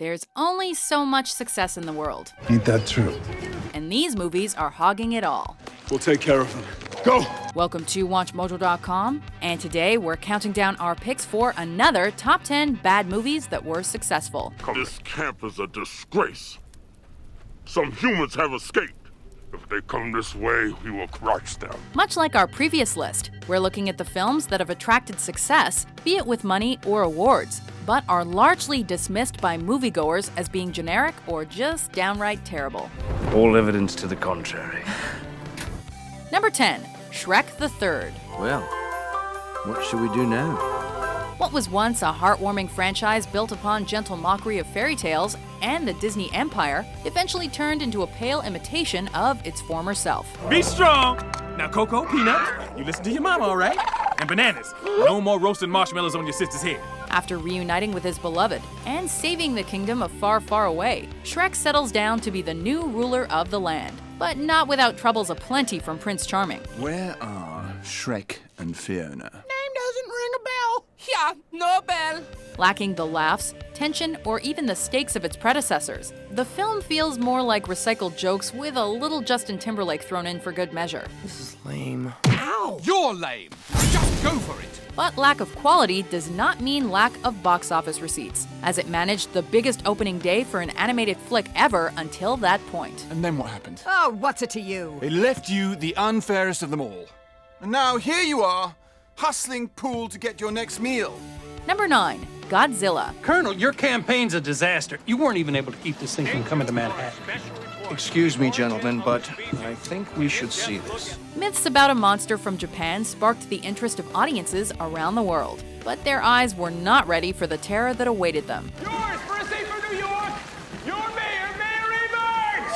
There's only so much success in the world. Ain't that true? And these movies are hogging it all. We'll take care of them. Go! Welcome to WatchMojo.com, and today we're counting down our picks for another top 10 bad movies that were successful. This camp is a disgrace. Some humans have escaped. If they come this way, we will crush them. Much like our previous list, we're looking at the films that have attracted success, be it with money or awards, but are largely dismissed by moviegoers as being generic or just downright terrible. All evidence to the contrary. Number 10, Shrek the Third. Well, what should we do now? What was once a heartwarming franchise built upon gentle mockery of fairy tales and the Disney Empire eventually turned into a pale imitation of its former self. Be strong! Now, Coco, Peanut, you listen to your mama, all right? And Bananas, no more roasting marshmallows on your sister's head. After reuniting with his beloved and saving the kingdom of far, far away, Shrek settles down to be the new ruler of the land, but not without troubles aplenty from Prince Charming. Where are Shrek and Fiona? Name doesn't ring a bell. Yeah, no bell. Lacking the laughs, tension, or even the stakes of its predecessors, the film feels more like recycled jokes with a little Justin Timberlake thrown in for good measure. This is lame. Ow! You're lame. Just go for it. But lack of quality does not mean lack of box office receipts, as it managed the biggest opening day for an animated flick ever until that point. And then what happened? Oh, what's it to you? It left you the unfairest of them all. And now here you are, hustling pool to get your next meal. Number 9, Godzilla. Colonel, your campaign's a disaster. You weren't even able to keep this thing from coming to Manhattan. Excuse me, gentlemen, but I think we should see this. Myths about a monster from Japan sparked the interest of audiences around the world, but their eyes were not ready for the terror that awaited them. Yours for a seat for New York, your mayor, Mayor Evers!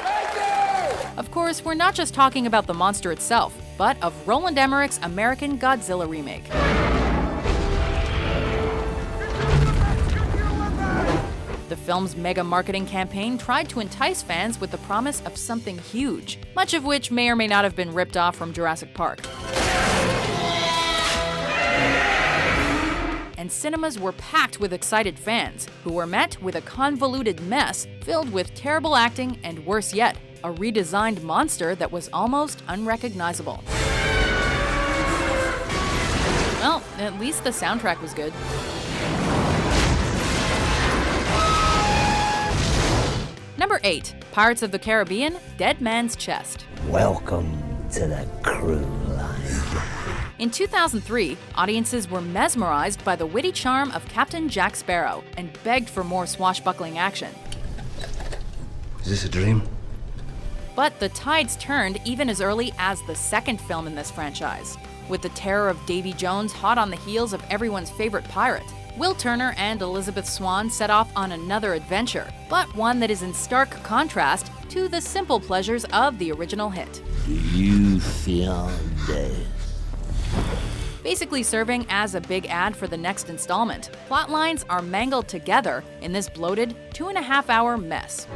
Thank you! Of course, we're not just talking about the monster itself, but of Roland Emmerich's American Godzilla remake. The film's mega marketing campaign tried to entice fans with the promise of something huge, much of which may or may not have been ripped off from Jurassic Park. And cinemas were packed with excited fans, who were met with a convoluted mess filled with terrible acting and, worse yet, a redesigned monster that was almost unrecognizable. Well, at least the soundtrack was good. Number 8, Pirates of the Caribbean, Dead Man's Chest. Welcome to the crew line. In 2003, audiences were mesmerized by the witty charm of Captain Jack Sparrow and begged for more swashbuckling action. Is this a dream? But the tides turned even as early as the second film in this franchise. With the terror of Davy Jones hot on the heels of everyone's favorite pirate, Will Turner and Elizabeth Swann set off on another adventure, but one that is in stark contrast to the simple pleasures of the original hit. Do you feel this? Basically serving as a big ad for the next installment, plot lines are mangled together in this bloated 2.5-hour mess.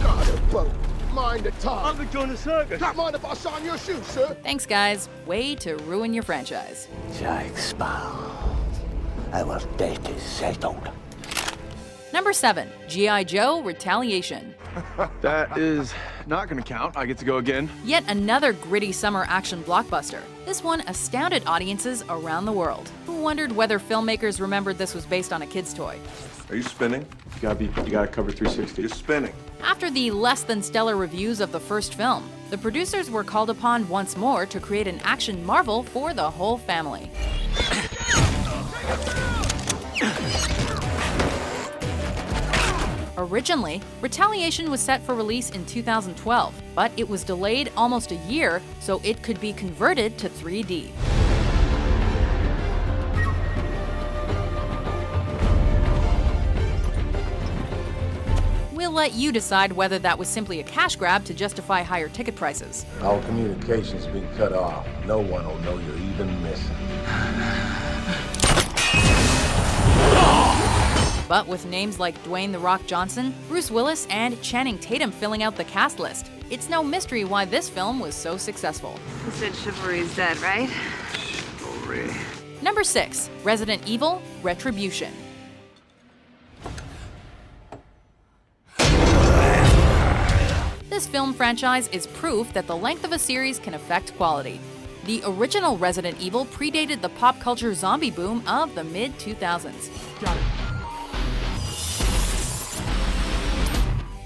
Got a boat. Mind the time. I'm enjoying the circus. Not mind if I sign your shoes, sir. Thanks, guys. Way to ruin your franchise. Jack Sparrow. Our date is settled. Number 7, G.I. Joe Retaliation. That is not gonna count. I get to go again. Yet another gritty summer action blockbuster. This one astounded audiences around the world, who wondered whether filmmakers remembered this was based on a kid's toy. Are you spinning? You gotta cover 360. You're spinning. After the less than stellar reviews of the first film, the producers were called upon once more to create an action marvel for the whole family. Originally, Retaliation was set for release in 2012, but it was delayed almost a year so it could be converted to 3D. We'll let you decide whether that was simply a cash grab to justify higher ticket prices. Our communication's been cut off. No one will know you're even missing. But with names like Dwayne "The Rock" Johnson, Bruce Willis, and Channing Tatum filling out the cast list, it's no mystery why this film was so successful. You said chivalry's dead, right? Chivalry. Number 6, Resident Evil Retribution. This film franchise is proof that the length of a series can affect quality. The original Resident Evil predated the pop culture zombie boom of the mid-2000s.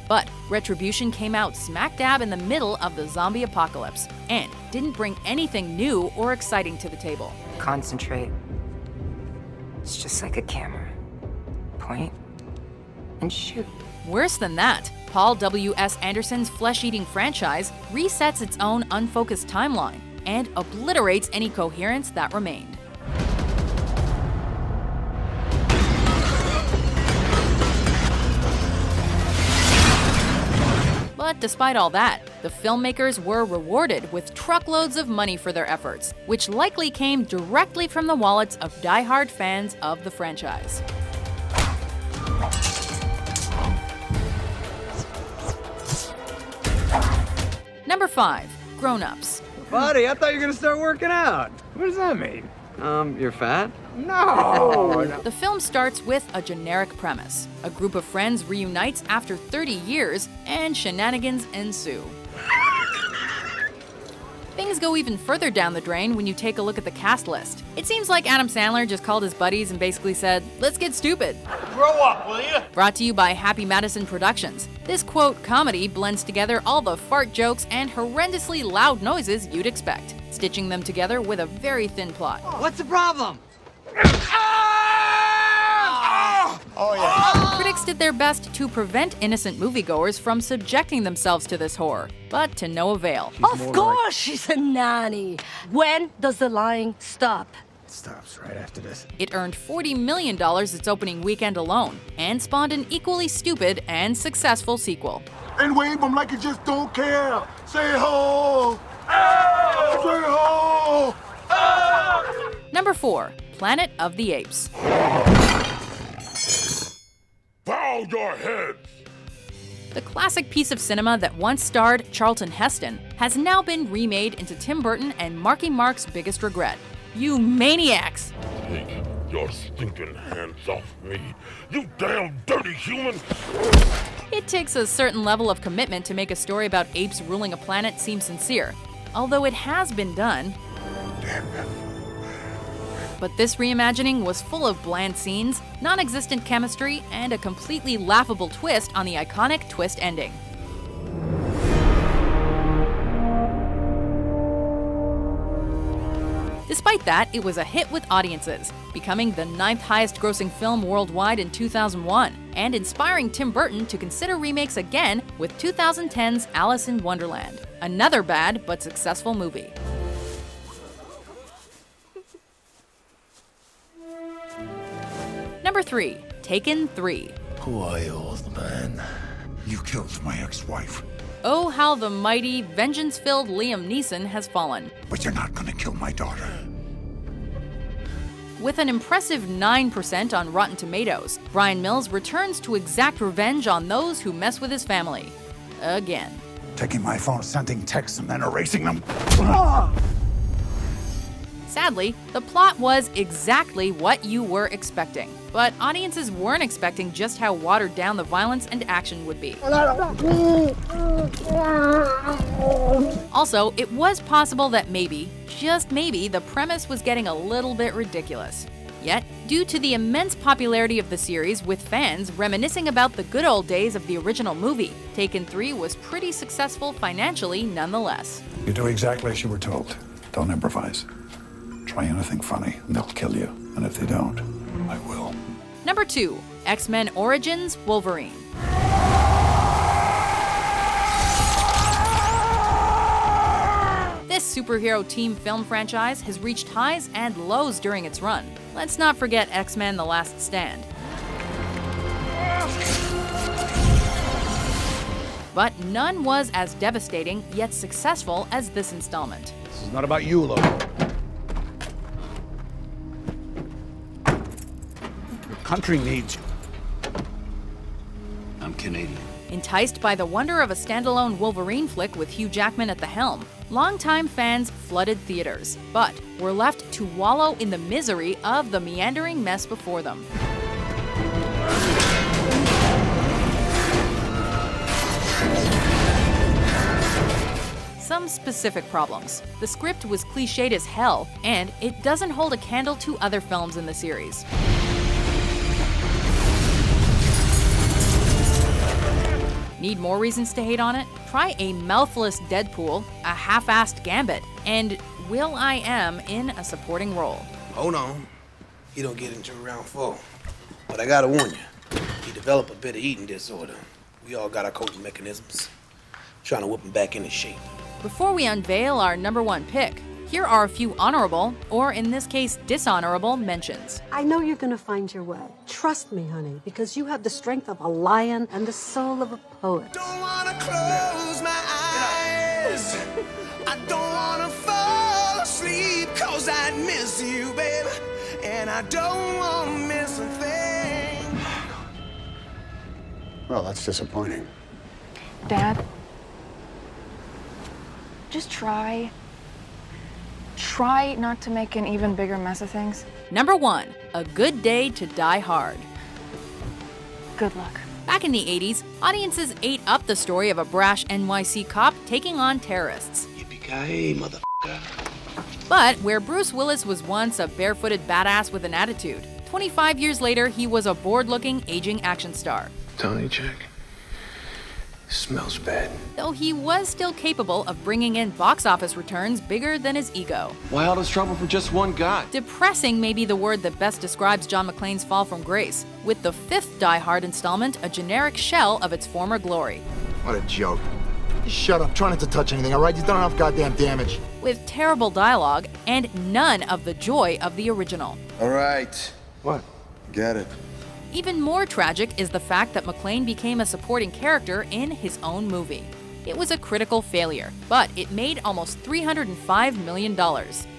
But Retribution came out smack dab in the middle of the zombie apocalypse and didn't bring anything new or exciting to the table. Concentrate. It's just like a camera. Point and shoot. Worse than that, Paul W.S. Anderson's flesh-eating franchise resets its own unfocused timeline and obliterates any coherence that remained. But despite all that, the filmmakers were rewarded with truckloads of money for their efforts, which likely came directly from the wallets of die-hard fans of the franchise. Number 5. Grown-ups. Buddy, I thought you were gonna start working out. What does that mean? You're fat? No! The film starts with a generic premise. A group of friends reunites after 30 years, and shenanigans ensue. Things go even further down the drain when you take a look at the cast list. It seems like Adam Sandler just called his buddies and basically said, "Let's get stupid." Grow up, will you? Brought to you by Happy Madison Productions. This quote comedy blends together all the fart jokes and horrendously loud noises you'd expect, stitching them together with a very thin plot. What's the problem? Oh, yeah. Critics did their best to prevent innocent moviegoers from subjecting themselves to this horror, but to no avail. Of course she's a nanny. When does the lying stop? It stops right after this. It earned $40 million its opening weekend alone, and spawned an equally stupid and successful sequel. And wave them like you just don't care. Say ho! Oh! Say ho! Oh! Number 4. Planet of the Apes. Bow your heads! The classic piece of cinema that once starred Charlton Heston has now been remade into Tim Burton and Marky Mark's biggest regret. You maniacs! Take your stinking hands off me, you damn dirty human! It takes a certain level of commitment to make a story about apes ruling a planet seem sincere, although it has been done. Damn it. But this reimagining was full of bland scenes, non-existent chemistry, and a completely laughable twist on the iconic twist ending. Despite that, it was a hit with audiences, becoming the 9th highest grossing film worldwide in 2001, and inspiring Tim Burton to consider remakes again with 2010's Alice in Wonderland, another bad but successful movie. Number 3. Taken 3. Who are you, old man? You killed my ex-wife. Oh, how the mighty, vengeance-filled Liam Neeson has fallen. But you're not gonna kill my daughter. With an impressive 9% on Rotten Tomatoes, Brian Mills returns to exact revenge on those who mess with his family. Again. Taking my phone, sending texts, and then erasing them. Sadly, the plot was exactly what you were expecting, but audiences weren't expecting just how watered down the violence and action would be. Also, it was possible that maybe, just maybe, the premise was getting a little bit ridiculous. Yet, due to the immense popularity of the series with fans reminiscing about the good old days of the original movie, Taken 3 was pretty successful financially nonetheless. You do exactly as you were told. Don't improvise. Try anything funny, and they'll kill you. And if they don't, I will. Number 2. X-Men Origins Wolverine. This superhero team film franchise has reached highs and lows during its run. Let's not forget X-Men The Last Stand. But none was as devastating yet successful as this installment. This is not about you, Logan. Country needs you. I'm Canadian. Enticed by the wonder of a standalone Wolverine flick with Hugh Jackman at the helm, longtime fans flooded theaters, but were left to wallow in the misery of the meandering mess before them. some specific problems. The script was cliched as hell, and it doesn't hold a candle to other films in the series. Need more reasons to hate on it? Try a mouthless Deadpool, a half-assed Gambit, and will.i.am in a supporting role. Hold on. He don't get into round 4. But I gotta warn you, he developed a bit of eating disorder. We all got our coping mechanisms. Trying to whip him back into shape. Before we unveil our #1 pick, here are a few honorable, or in this case, dishonorable mentions. I know you're gonna find your way. Trust me, honey, because you have the strength of a lion and the soul of a poet. Don't wanna close my eyes. I don't wanna fall asleep, cause I'd miss you, baby. And I don't wanna miss a thing. Well, that's disappointing. Dad, just try not to make an even bigger mess of things. #1, A Good Day to Die Hard. Good luck. Back in the 80s, audiences ate up the story of a brash NYC cop taking on terrorists. Yippee-ki-yay, motherfucker. But where Bruce Willis was once a barefooted badass with an attitude, 25 years later, he was a bored-looking, aging action star. Tony, check. Smells bad. Though he was still capable of bringing in box office returns bigger than his ego. Why all this trouble for just one guy? Depressing may be the word that best describes John McClane's fall from grace, with the 5th Die Hard installment a generic shell of its former glory. What a joke. You shut up. Try not to touch anything, all right? You've done enough goddamn damage. With terrible dialogue and none of the joy of the original. All right. What? Get it. Even more tragic is the fact that McClane became a supporting character in his own movie. It was a critical failure, but it made almost $305 million.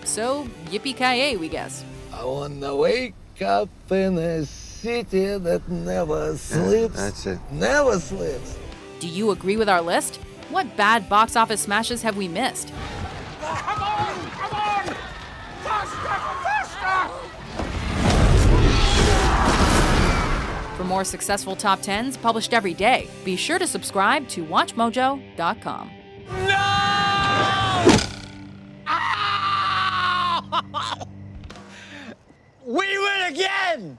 So, yippee-ki-yay, we guess. I wanna wake up in a city that never sleeps. That's it. Never sleeps. Do you agree with our list? What bad box office smashes have we missed? Come on! Faster! For more successful top 10s published every day, be sure to subscribe to WatchMojo.com. No! We win again!